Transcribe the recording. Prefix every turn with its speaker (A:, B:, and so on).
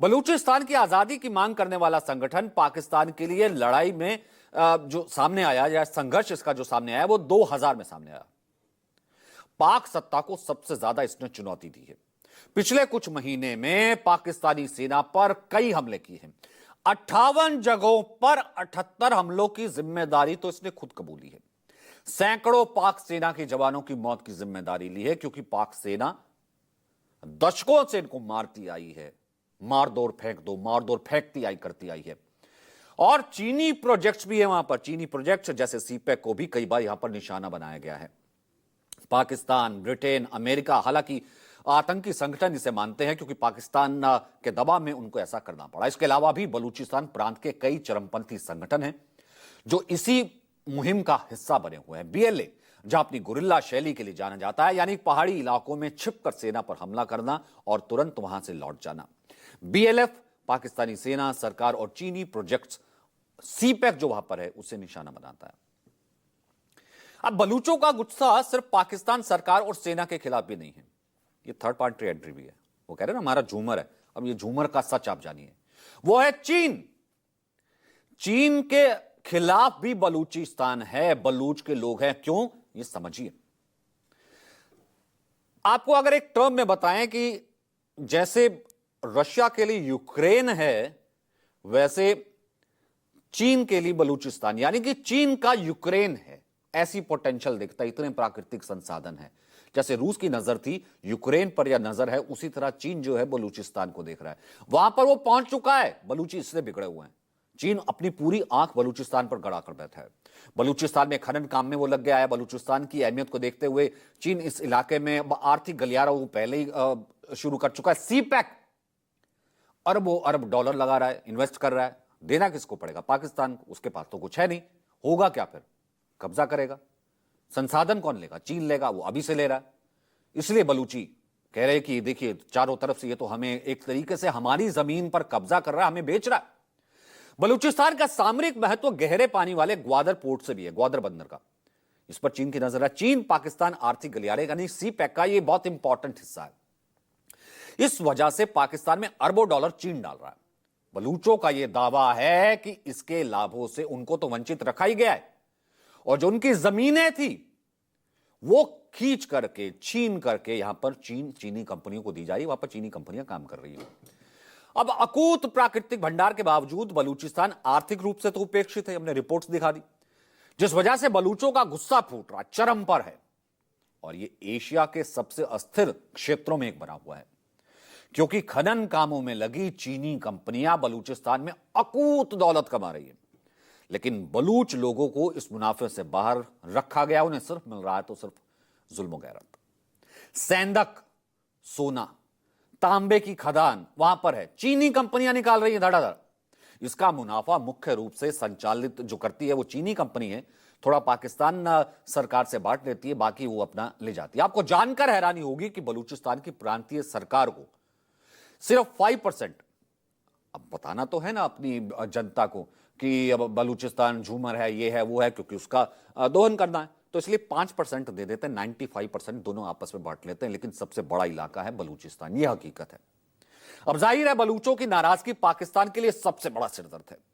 A: बलूचिस्तान की आजादी की मांग करने वाला संगठन पाकिस्तान के लिए लड़ाई में जो सामने आया या संघर्ष इसका जो सामने आया वो 2000 में सामने आया। पाक सत्ता को सबसे ज्यादा इसने चुनौती दी है। पिछले कुछ महीने में पाकिस्तानी सेना पर कई हमले किए हैं। 58 जगहों पर 78 हमलों की जिम्मेदारी तो इसने खुद कबूली है। सैकड़ों पाक सेना के जवानों की मौत की जिम्मेदारी ली है, क्योंकि पाक सेना दशकों से इनको मारती आई है। मार दौड़ फेंक दो, मार दौड़ फेंकती आई करती आई है। और चीनी प्रोजेक्ट्स भी है वहां पर। चीनी प्रोजेक्ट्स जैसे सीपेक को भी कई बार यहां पर निशाना बनाया गया है। पाकिस्तान, ब्रिटेन, अमेरिका हालांकि आतंकी संगठन इसे मानते हैं, क्योंकि पाकिस्तान के दबाव में उनको ऐसा करना पड़ा। इसके अलावा भी बलूचिस्तान प्रांत के कई चरमपंथी संगठन हैं जो इसी मुहिम का हिस्सा बने हुए हैं। बीएलए, जहां अपनी गुरिल्ला शैली के लिए जाना जाता है, यानी पहाड़ी इलाकों में छिपकर सेना पर हमला करना और तुरंत वहां से लौट जाना। बीएलएफ पाकिस्तानी सेना, सरकार और चीनी प्रोजेक्ट्स सीपेक जो वहां पर है उसे निशाना बनाता है। अब बलूचों का गुस्सा सिर्फ पाकिस्तान सरकार और सेना के खिलाफ भी नहीं है, ये थर्ड पार्टी एंट्री भी है। वो कह रहे हैं ना हमारा झूमर है, अब ये झूमर का सच आप जानिए, वो है चीन। चीन के खिलाफ भी बलूचिस्तान है, बलूच के लोग हैं। क्यों, ये समझिए। आपको अगर एक टर्म में बताएं कि जैसे रशिया के लिए यूक्रेन है, वैसे चीन के लिए बलूचिस्तान, यानी कि चीन का यूक्रेन है, ऐसी पोटेंशियल दिखता है। इतने प्राकृतिक संसाधन है। जैसे रूस की नजर थी यूक्रेन पर या नजर है, उसी तरह चीन जो है बलूचिस्तान को देख रहा है। वहां पर वो पहुंच चुका है। बलूची इससे बिगड़े हुए हैं। चीन अपनी पूरी आंख बलूचिस्तान पर गड़ा कर बैठा है। बलूचिस्तान में खनन काम में वो लग गया है। बलूचिस्तान की अहमियत को देखते हुए चीन इस इलाके में आर्थिक गलियारा वो पहले ही शुरू कर चुका है। सीपैक अरबों अरब डॉलर लगा रहा है, इन्वेस्ट कर रहा है। देना किसको पड़ेगा? पाकिस्तान को। उसके पास तो कुछ है नहीं, होगा क्या फिर? कब्जा करेगा। संसाधन कौन लेगा? चीन लेगा, वो अभी से ले रहा है। इसलिए बलूची कह रहे कि देखिए चारों तरफ से ये तो हमें एक तरीके से हमारी जमीन पर कब्जा कर रहा है, हमें बेच रहा है। बलूचिस्तान का सामरिक महत्व गहरे पानी वाले ग्वादर पोर्ट से भी है, ग्वादर बंदर का। इस पर चीन की नजर है। चीन पाकिस्तान आर्थिक गलियारे यानी सीपैक का ये बहुत इंपॉर्टेंट हिस्सा है। इस वजह से पाकिस्तान में अरबों डॉलर चीन डाल रहा है। बलूचों का यह दावा है कि इसके लाभों से उनको तो वंचित रखा ही गया है, और जो उनकी जमीनें थी वो खींच करके, छीन करके यहां पर चीनी कंपनियों को दी जा रही है। वहां पर चीनी कंपनियां काम कर रही हैं। अब अकूत प्राकृतिक भंडार के बावजूद बलूचिस्तान आर्थिक रूप से तो उपेक्षित है, हमने रिपोर्ट्स दिखा दी, जिस वजह से बलूचों का गुस्सा फूट रहा, चरम पर है। और यह एशिया के सबसे अस्थिर क्षेत्रों में एक बना हुआ है, क्योंकि खनन कामों में लगी चीनी कंपनियां बलूचिस्तान में अकूत दौलत कमा रही है। लेकिन बलूच लोगों को इस मुनाफे से बाहर रखा गया। उन्हें सिर्फ मिल रहा है तो सिर्फ जुल्म गैरत। सेंधक, सोना, तांबे की खदान वहां पर है, चीनी कंपनियां निकाल रही हैं धड़ाधड़। इसका मुनाफा मुख्य रूप से संचालित जो करती है वो चीनी कंपनी है। थोड़ा पाकिस्तान सरकार से बांट लेती है, बाकी वो अपना ले जाती है। आपको जानकर हैरानी होगी कि बलूचिस्तान की प्रांतीय सरकार को सिर्फ 5%, अब बताना तो है ना अपनी जनता को कि अब बलूचिस्तान झूमर है, ये है, वो है, क्योंकि उसका दोहन करना है, तो इसलिए 5% दे देते हैं। 95% दोनों आपस में बांट लेते हैं। लेकिन सबसे बड़ा इलाका है बलूचिस्तान, यह हकीकत है। अब जाहिर है बलूचों की नाराजगी पाकिस्तान के लिए सबसे बड़ा सिरदर्द है।